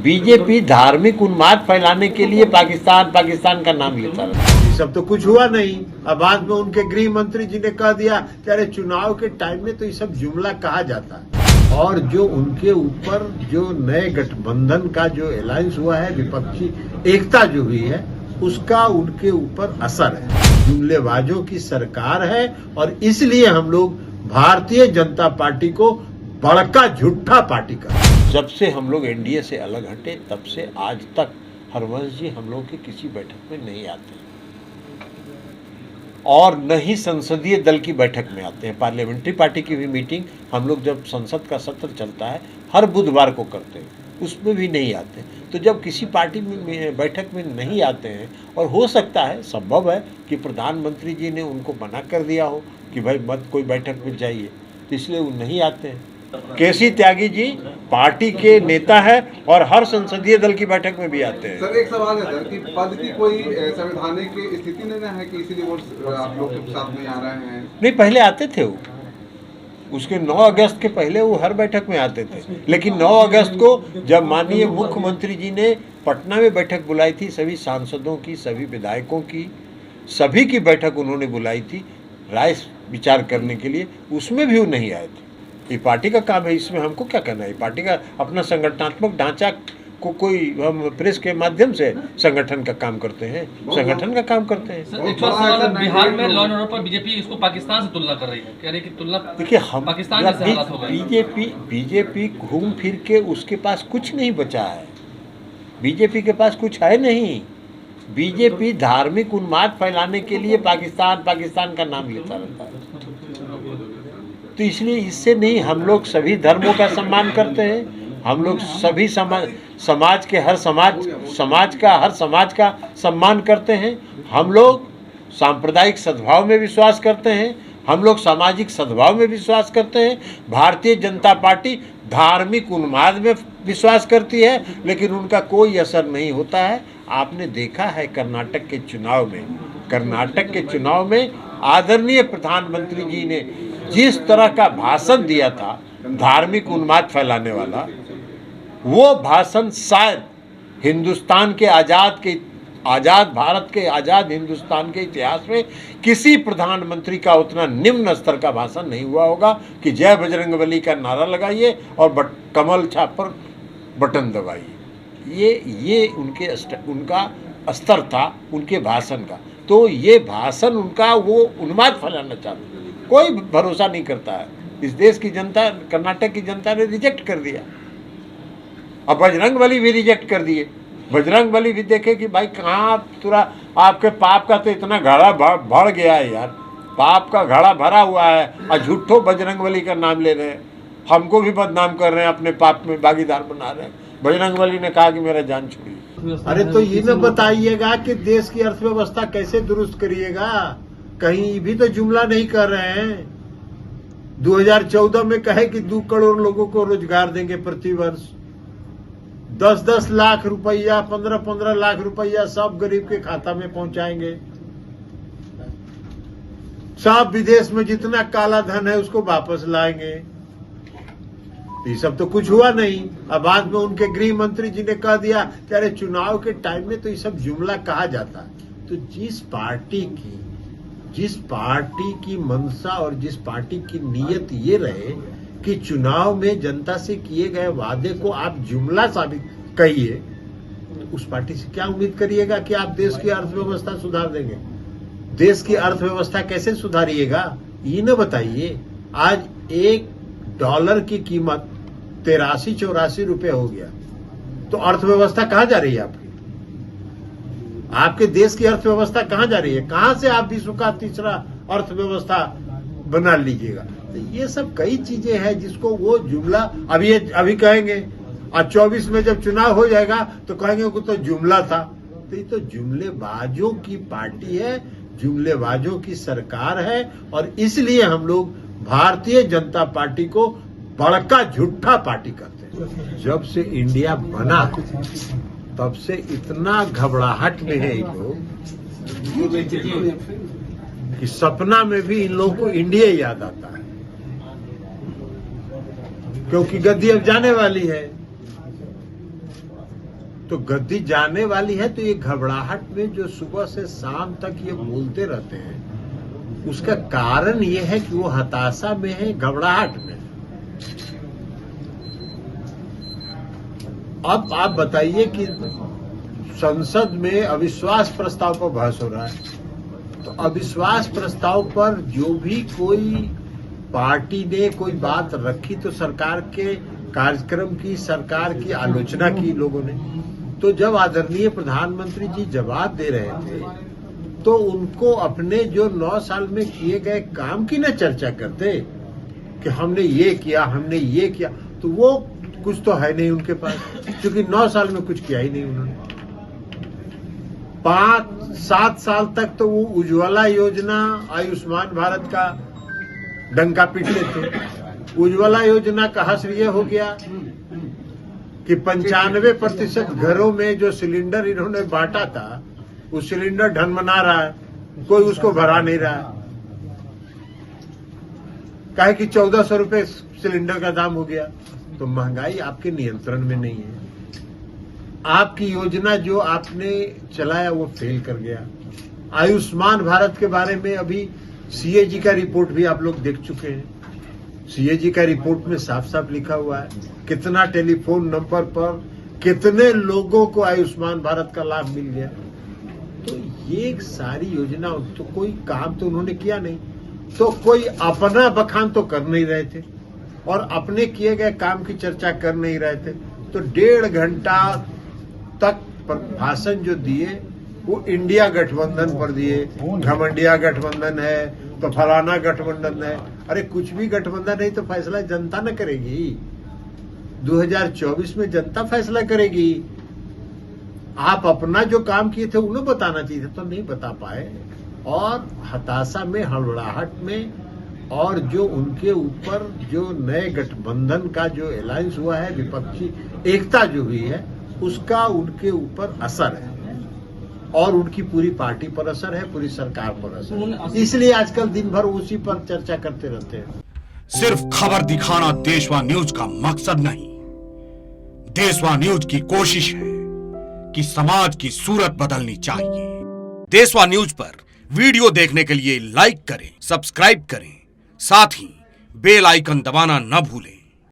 BJP धार्मिक उन्माद फैलाने के लिए पाकिस्तान का नाम लेता रहा। ये सब तो कुछ हुआ नहीं। अब बाद में उनके गृह मंत्री जी ने कह दिया कि अरे चुनाव के टाइम में तो ये सब जुमला कहा जाता है। और जो उनके ऊपर जो नए गठबंधन का जो अलायंस हुआ है, विपक्षी एकता जो हुई है, उसका उनके ऊपर असर है। जुमलेबाजों की सरकार है और इसलिए हम लोग भारतीय जनता पार्टी को बड़का झूठा पार्टी का। जब से हम लोग एनडीए से अलग हटे तब से आज तक हरवंश जी हम लोग की किसी बैठक में नहीं आते और न ही संसदीय दल की बैठक में आते हैं। पार्लियामेंट्री पार्टी की भी मीटिंग हम लोग जब संसद का सत्र चलता है हर बुधवार को करते हैं, उसमें भी नहीं आते। तो जब किसी पार्टी में बैठक में नहीं आते हैं और हो सकता है, संभव है कि प्रधानमंत्री जी ने उनको मना कर दिया हो कि भाई मत कोई बैठक में जाइए, तो इसलिए वो नहीं आते हैं। केसी त्यागी जी पार्टी के नेता है और हर संसदीय दल की बैठक में भी आते हैं। सर एक सवाल है सर कि पद की कोई संवैधानिक स्थिति नहीं है कि इसीलिए वो आप लोग के साथ में आ रहे हैं? नहीं, पहले आते थे वो, उसके 9 अगस्त के पहले वो हर बैठक में आते थे। लेकिन 9 अगस्त को जब माननीय मुख्यमंत्री जी ने पटना में बैठक बुलाई थी, सभी सांसदों की, सभी विधायकों की, सभी की बैठक उन्होंने बुलाई थी राय विचार करने के लिए, उसमें भी वो नहीं आए थे। ये पार्टी का काम है, इसमें हमको क्या करना है? पार्टी का अपना संगठनात्मक ढांचा को कोई हम प्रेस के माध्यम से संगठन का काम करते हैं, संगठन का काम करते हैं। सर, एक सवाल है, बिहार में लॉ एंड ऑर्डर पर बीजेपी इसको पाकिस्तान से तुलना कर रही है, कह रही है कि तुलना देखिए हम पाकिस्तान जैसे हालात हो गए। बीजेपी घूम फिर के उसके पास कुछ नहीं बचा है। बीजेपी के पास कुछ है नहीं। बीजेपी धार्मिक उन्माद फैलाने के लिए पाकिस्तान का नाम लेता रहता है। तो इसलिए इससे नहीं, हम लोग सभी धर्मों का सम्मान करते हैं। हम लोग सभी समाज के हर समाज का सम्मान करते हैं। हम लोग सांप्रदायिक सद्भाव में विश्वास करते हैं। हम लोग सामाजिक सद्भाव में विश्वास करते हैं। भारतीय जनता पार्टी धार्मिक उन्माद में विश्वास करती है, लेकिन उनका कोई असर नहीं होता है। आपने देखा है कर्नाटक के चुनाव में आदरणीय प्रधानमंत्री जी ने जिस तरह का भाषण दिया था धार्मिक उन्माद फैलाने वाला, वो भाषण शायद हिंदुस्तान के आज़ाद भारत के आज़ाद हिंदुस्तान के इतिहास में किसी प्रधानमंत्री का उतना निम्न स्तर का भाषण नहीं हुआ होगा कि जय बजरंगबली का नारा लगाइए और कमल छाप पर बटन दबाइए। ये उनका स्तर था उनके भाषण का। तो ये भाषण उनका वो उन्माद फैलाना चाहते, कोई भरोसा नहीं करता है। इस देश की जनता, कर्नाटक की जनता ने रिजेक्ट कर दिया। अब बजरंगबली भी रिजेक्ट कर दिए। बजरंगबली भी देखे कि भाई कहाँ पूरा आपके पाप का तो इतना घड़ा भर गया है यार, पाप का घड़ा भरा हुआ है और झूठो बजरंगबली का नाम ले रहे हैं, हमको भी बदनाम कर रहे हैं, अपने पाप में भागीदार बना रहे हैं। बजरंगबली ने कहा कि मेरा जान छोड़िए। अरे तो ये न बताइएगा कि देश की अर्थव्यवस्था कैसे दुरुस्त करिएगा? कहीं भी तो जुमला नहीं कर रहे हैं। 2014 में कहे कि 2 करोड़ लोगों को रोजगार देंगे प्रति वर्ष, 10-10 लाख रुपया, 15-15 लाख रुपया सब गरीब के खाता में पहुंचाएंगे। सब विदेश में जितना काला धन है उसको वापस लाएंगे। ये सब तो कुछ हुआ नहीं। अब बाद में उनके गृह मंत्री जी ने कह दिया कि अरे चुनाव के टाइम में तो ये सब जुमला कहा जाता है। तो जिस पार्टी की मंशा और जिस पार्टी की नीयत ये रहे कि चुनाव में जनता से किए गए वादे को आप जुमला साबित कहिए, तो उस पार्टी से क्या उम्मीद करिएगा कि आप देश की अर्थव्यवस्था सुधार देंगे? देश की अर्थव्यवस्था कैसे सुधारिएगा ये न बताइए। आज $1 की कीमत 83-84 रुपये हो गया, तो अर्थव्यवस्था कहाँ जा रही है आपकी? आपके देश की अर्थव्यवस्था कहाँ जा रही है? कहाँ से आप विश्व का तीसरा अर्थव्यवस्था बना लीजिएगा? तो ये सब कई चीजें हैं जिसको वो जुमला अभी कहेंगे, और 24 में जब चुनाव हो जाएगा तो कहेंगे कि तो जुमला था। तो ये तो जुमलेबाजों की पार्टी है, जुमलेबाजों की सरकार है और इसलिए हम लोग भारतीय जनता पार्टी को बड़का झूठा पार्टी करते हैं। जब से इंडिया बना तब से इतना घबराहट में है इन लोग कि सपना में भी इन लोगों को इंडिया याद आता है, क्योंकि गद्दी अब जाने वाली है। तो गद्दी जाने वाली है, तो ये घबराहट में जो सुबह से शाम तक ये बोलते रहते हैं, उसका कारण ये है कि वो हताशा में है, घबराहट में। अब आप बताइए कि संसद में अविश्वास प्रस्ताव पर बहस हो रहा है, तो अविश्वास प्रस्ताव पर जो भी कोई पार्टी ने कोई बात रखी तो सरकार के कार्यक्रम की, सरकार की आलोचना की लोगों ने। तो जब आदरणीय प्रधानमंत्री जी जवाब दे रहे थे तो उनको अपने जो 9 साल में किए गए काम की न चर्चा करते कि हमने ये किया, हमने ये किया, तो वो कुछ तो है नहीं उनके पास, क्योंकि 9 साल में कुछ किया ही नहीं उन्होंने। 5-7 साल तक तो वो उज्ज्वला योजना, आयुष्मान भारत का डंका पीटते थे। उज्ज्वला योजना का हश्र ये हो गया कि 95% घरों में जो सिलेंडर इन्होंने बांटा था, वो सिलेंडर ढनमना रहा है, कोई उसको भरा नहीं रहा है। काहे कि 1400 रुपए सिलेंडर का दाम हो गया। तो महंगाई आपके नियंत्रण में नहीं है। आपकी योजना जो आपने चलाया वो फेल कर गया। आयुष्मान भारत के बारे में अभी सीएजी का रिपोर्ट भी आप लोग देख चुके हैं। सीएजी का रिपोर्ट में साफ साफ लिखा हुआ है कितना टेलीफोन नंबर पर कितने लोगों को आयुष्मान भारत का लाभ मिल गया। तो ये सारी योजना, तो कोई काम तो उन्होंने किया नहीं, तो कोई अपना बखान तो कर नहीं रहे थे और अपने किए गए काम की चर्चा कर नहीं रहे थे। तो 1.5 घंटा तक भाषण जो दिए वो इंडिया गठबंधन पर दिए, घमंडिया गठबंधन है तो फलाना गठबंधन है। अरे कुछ भी गठबंधन है तो फैसला जनता न करेगी। 2024 में जनता फैसला करेगी। आप अपना जो काम किए थे उन्हें बताना चाहिए था, तो नहीं बता पाए और हताशा में, हड़बड़ाहट में, और जो उनके ऊपर जो नए गठबंधन का जो अलायंस हुआ है, विपक्षी एकता जो हुई है, उसका उनके ऊपर असर है और उनकी पूरी पार्टी पर असर है, पूरी सरकार पर असर है। इसलिए आजकल दिन भर उसी पर चर्चा करते रहते हैं। सिर्फ खबर दिखाना देशवा न्यूज का मकसद नहीं। देशवा न्यूज की कोशिश है कि समाज की सूरत बदलनी चाहिए। देशवा न्यूज पर वीडियो देखने के लिए लाइक करें, सब्सक्राइब करें, साथ ही बेल आइकन दबाना न भूलें।